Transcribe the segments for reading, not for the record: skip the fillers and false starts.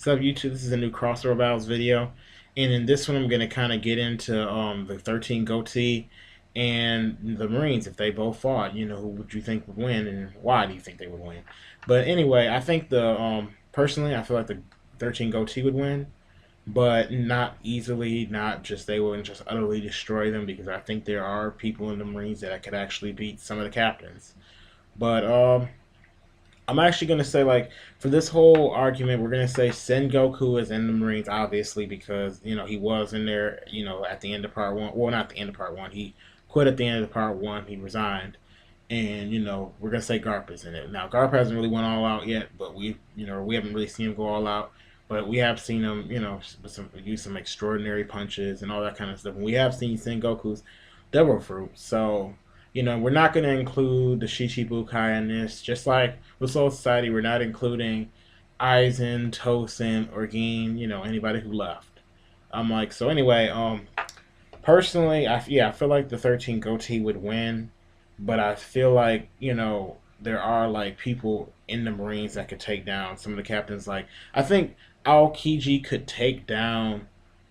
What's up, YouTube? This is a new crossover battles video, and in this one, I'm gonna kind of get into the 13 Gotei and the Marines if they both fought. Who would you think would win, and why do you think they would win? But anyway, I think the personally, I feel like the 13 Gotei would win, but not easily. Not just they wouldn't just utterly destroy them because I think there are people in the Marines that could actually beat some of the captains. But I'm actually gonna say, like, for this whole argument, we're gonna say Sengoku is in the Marines, obviously, because he was in there. At the end of part one. Well, not the end of part one. He quit at the end of part one. He resigned, and we're gonna say Garp is in it. Now, Garp hasn't really went all out yet, but we haven't really seen him go all out. But we have seen him, use some extraordinary punches and all that kind of stuff. And we have seen Sengoku's devil fruit. So we're not going to include the Shichibukai in this. Just like with Soul Society, we're not including Aizen, Tosin, or Gin, anybody who left. I'm like, so anyway, personally, I feel like the 13 Gotei would win, but I feel like, there are like people in the Marines that could take down some of the captains. Like, I think Aokiji could take down,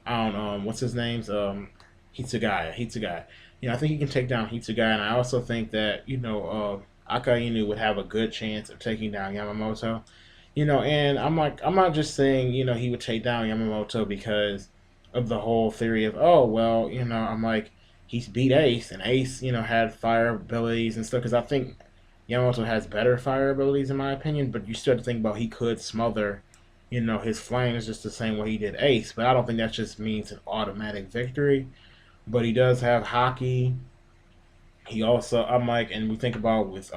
I don't know, what's his name's, Hitsugaya. I think he can take down Hitsugaya, and I also think that Akainu would have a good chance of taking down Yamamoto. And I'm not just saying he would take down Yamamoto because of the whole theory of, oh well, I'm like, he's beat Ace, and Ace had fire abilities and stuff, because I think Yamamoto has better fire abilities in my opinion, but you still have to think about he could smother his flames just the same way he did Ace, but I don't think that just means an automatic victory. But he does have hockey. He also, I'm like, and we think about with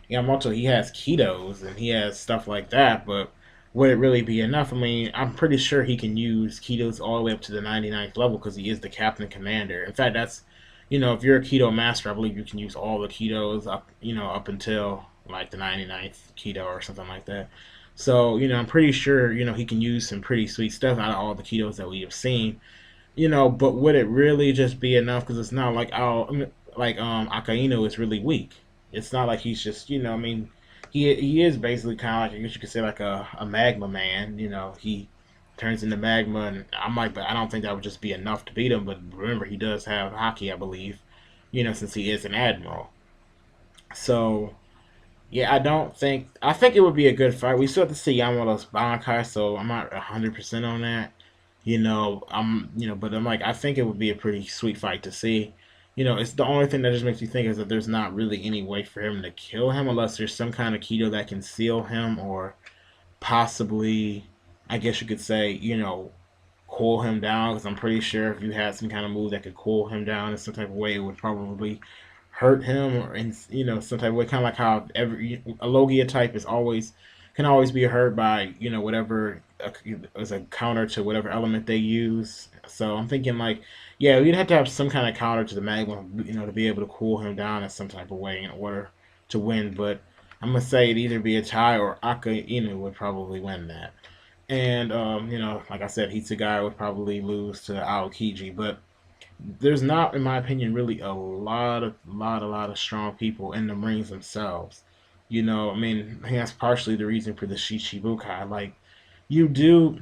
Yamamoto, he has ketos and he has stuff like that, but would it really be enough? I mean, I'm pretty sure he can use ketos all the way up to the 99th level because he is the captain commander. In fact, that's, if you're a keto master, I believe you can use all the ketos up, up until like the 99th keto or something like that. So, I'm pretty sure, he can use some pretty sweet stuff out of all the ketos that we have seen. But would it really just be enough? Because it's not like Akainu is really weak. It's not like he's just I mean, he is basically kind of like, I guess you could say, like a magma man. He turns into magma, and I'm like, but I don't think that would just be enough to beat him. But remember, he does have hockey, I believe. Since he is an admiral. So yeah, I think it would be a good fight. We still have to see Yamamoto's Bankai, so I'm not 100% on that. But I'm like, I think it would be a pretty sweet fight to see. It's the only thing that just makes me think is that there's not really any way for him to kill him unless there's some kind of keto that can seal him, or possibly, I guess you could say, cool him down. Because I'm pretty sure if you had some kind of move that could cool him down in some type of way, it would probably hurt him, or in some type of way, kind of like how every a Logia type is always can always be hurt by whatever as a counter to whatever element they use. So I'm thinking, like, yeah, we'd have to have some kind of counter to the magma, to be able to cool him down in some type of way in order to win. But I'm gonna say it'd either be a tie or Aka Inu would probably win that. And like I said, Hitsugai would probably lose to Aokiji. But there's not, in my opinion, really a lot of strong people in the Marines themselves. I mean, I think that's partially the reason for the Shichibukai. Like, you do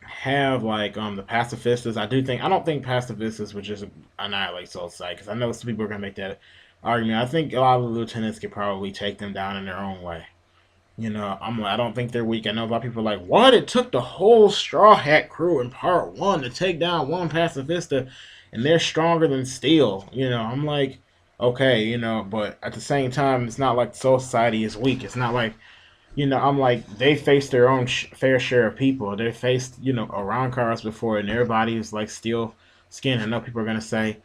have like the pacifistas. I don't think pacifistas would just annihilate Soul Society, because I know some people are gonna make that argument. I think a lot of the lieutenants could probably take them down in their own way. I don't think they're weak. I know a lot of people are like, what? It took the whole Straw Hat crew in part one to take down one pacifista, and they're stronger than steel. I'm like, okay, but at the same time, it's not like Soul Society is weak. It's not like, I'm like, they faced their own fair share of people. They faced, Iran cars before, and their bodies like steel skin. I know people are gonna say,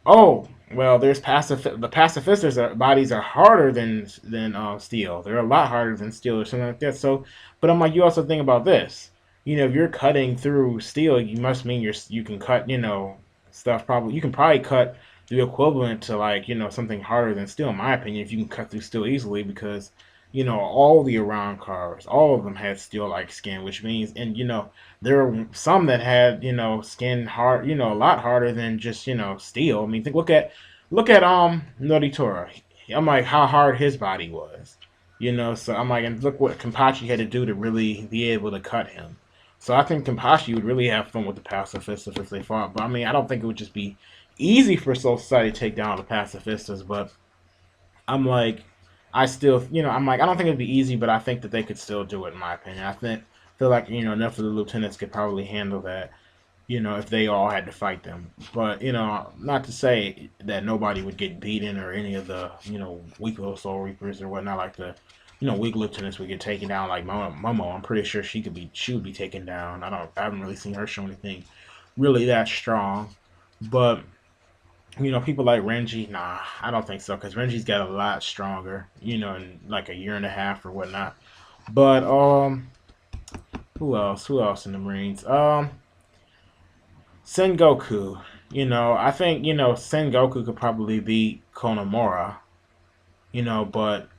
oh, well, there's the pacifists' bodies are harder than steel. They're a lot harder than steel or something like that. So, but I'm like, you also think about this. If you're cutting through steel, you must mean you can cut, stuff. Probably you can probably cut the equivalent to, like, something harder than steel. In my opinion, if you can cut through steel easily, because all the Iran cars, all of them had steel-like skin, which means, and there were some that had skin hard, a lot harder than just steel. I mean, look at Noritora. I'm like, how hard his body was. So I'm like, and look what Kenpachi had to do to really be able to cut him. So I think Kenpachi would really have fun with the pacifistas if they fought. But I mean, I don't think it would just be easy for Soul Society to take down the pacifistas. But I'm like, I still, I'm like, I don't think it'd be easy, but I think that they could still do it, in my opinion. Feel like enough of the lieutenants could probably handle that. If they all had to fight them. But, not to say that nobody would get beaten or any of the, weak little Soul Reapers or whatnot, like the, weak lieutenants would get taken down like Momo. I'm pretty sure she would be taken down. I haven't really seen her show anything really that strong. But, people like Renji, nah, I don't think so, because Renji's got a lot stronger, in like a year and a half or whatnot. But, who else? Who else in the Marines? Sengoku. I think, Sengoku could probably beat Konomura, but,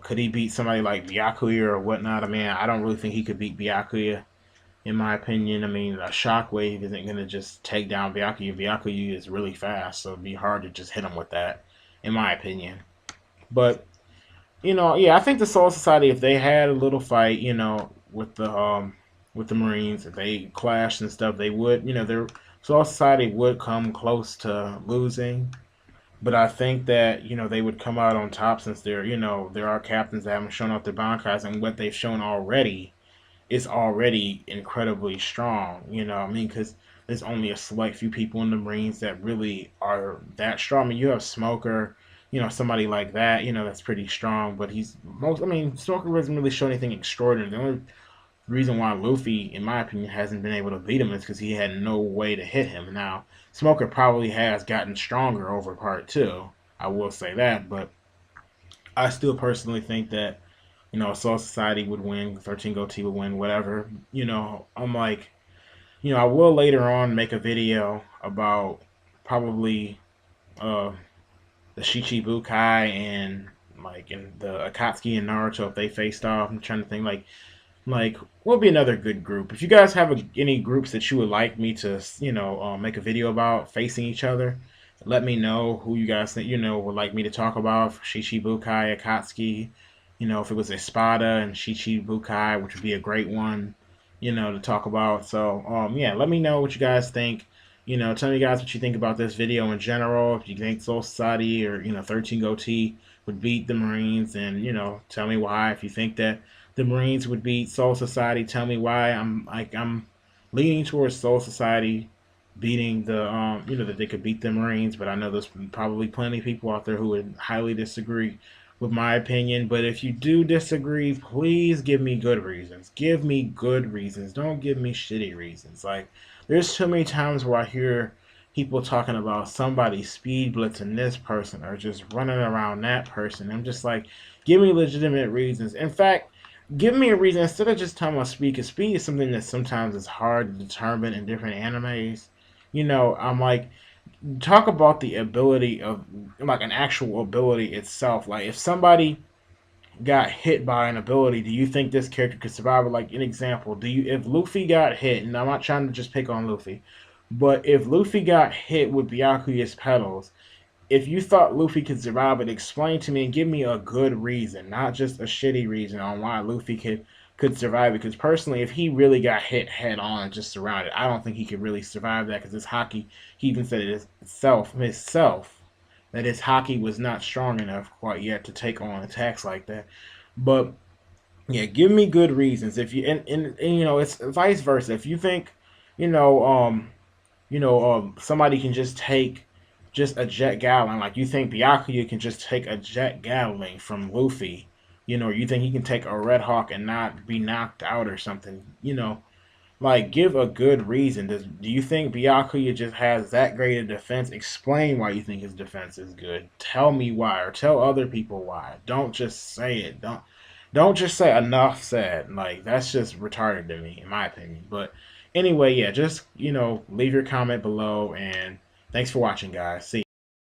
could he beat somebody like Byakuya or whatnot? I mean, I don't really think he could beat Byakuya, in my opinion. I mean, a shockwave isn't going to just take down Byakuya. Byakuya is really fast, so it'd be hard to just hit him with that, in my opinion. But, yeah, I think the Soul Society, if they had a little fight, with the Marines, if they clashed and stuff, they would, their Soul Society would come close to losing. But I think that they would come out on top, since there are captains that haven't shown off their Bankais, and what they've shown already is already incredibly strong. I mean, because there's only a select few people in the Marines that really are that strong. I mean, you have Smoker, somebody like that, that's pretty strong. But I mean, Smoker doesn't really show anything extraordinary. The only reason why Luffy, in my opinion, hasn't been able to beat him is because he had no way to hit him. Now, Smoker probably has gotten stronger over part two. I will say that, but I still personally think that Soul Society would win, 13 Gotei would win, whatever. I'm like, I will later on make a video about probably uh, the Shichibukai and like in the Akatsuki and Naruto if they faced off. I'm trying to think like what would be another good group. If you guys have any groups that you would like me to make a video about facing each other, let me know who you guys think would like me to talk about. Shichibukai, Akatsuki, if it was Espada and Shichibukai, which would be a great one, to talk about. So yeah, let me know what you guys think. Tell me guys what you think about this video in general. If you think Soul Society or 13 Gotei would beat the Marines, and tell me why. If you think that the Marines would beat Soul Society, tell me why. I'm leaning towards Soul Society beating the that they could beat the Marines, but I know there's probably plenty of people out there who would highly disagree with my opinion. But if you do disagree, please give me good reasons. Give me good reasons. Don't give me shitty reasons. Like, there's too many times where I hear people talking about somebody speed blitzing this person or just running around that person. I'm just like, give me legitimate reasons. In fact, give me a reason instead of just talking about speed, because speed is something that sometimes is hard to determine in different animes. I'm like, talk about the ability of like an actual ability itself. Like, if somebody got hit by an ability, do you think this character could survive it? Like, an example, if Luffy got hit, and I'm not trying to just pick on Luffy, but if Luffy got hit with Byakuya's petals, if you thought Luffy could survive it, explain to me and give me a good reason, not just a shitty reason on why Luffy could survive. Because personally, if he really got hit head on and just surrounded, I don't think he could really survive that. Because his hockey, he even said it himself, that his hockey was not strong enough quite yet to take on attacks like that. But yeah, give me good reasons. If you and it's vice versa. If you think you know somebody can just take just a jet Gatling, like you think Byakuya can just take a jet Gatling from Luffy, you think he can take a Red Hawk and not be knocked out or something, like, give a good reason. Do you think Byakuya just has that great a defense? Explain why you think his defense is good. Tell me why, or tell other people why. Don't just say it. Don't just say enough said. Like, that's just retarded to me, in my opinion. But anyway, yeah, just leave your comment below, and thanks for watching, guys. See ya.